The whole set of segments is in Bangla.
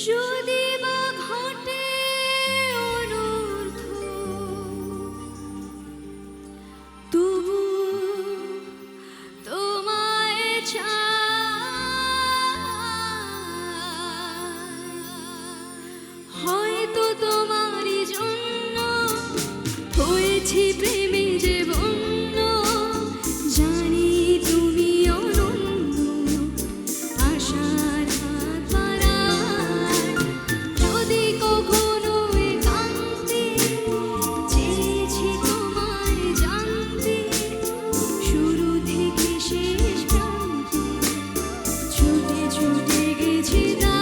যদি বা ঘটে অনর্থ, তবু তোমায় চাই। হয়তো তোমারই জন্য হয়েছি প্রেমে যে বন্য, জানি তুমি অনন্য আশার হাত বাড়ায়। যদি কখনো একান্তে চেয়েছি তোমায় জানতে, শুরু থেকে শেষ প্রান্তে ছুটে ছুটে গেছি তাই।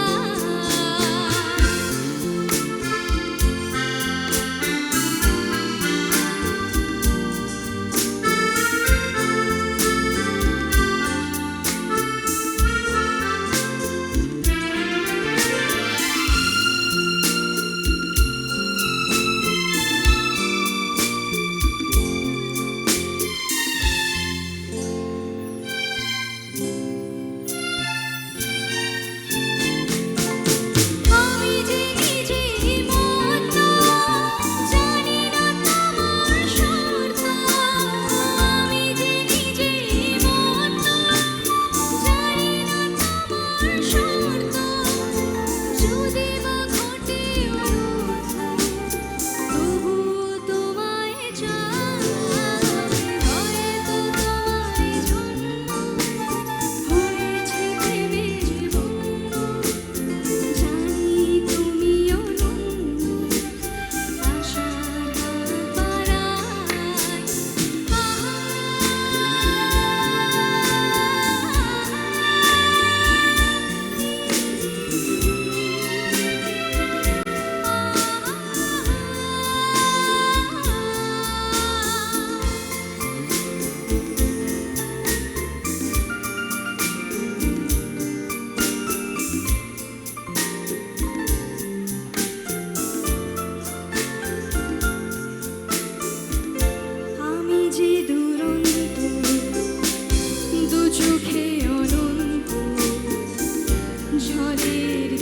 আমি যে নিজেই মত্ত, জানি না তোমার শর্ত। আমি যে নিজেই মত্ত, জানি না তোমার শর্ত। যদি বা ঘটে অনর্থ, তবুও তোমায় চাই। হয়তো তোমারই জন্য হয়েছি প্রেমে যে বন্য, জানি তুমি অনন্য আশার হাত বাড়ায়। আমি যে দুরন্ত, দু চোখে অনন্ত ঝড়ের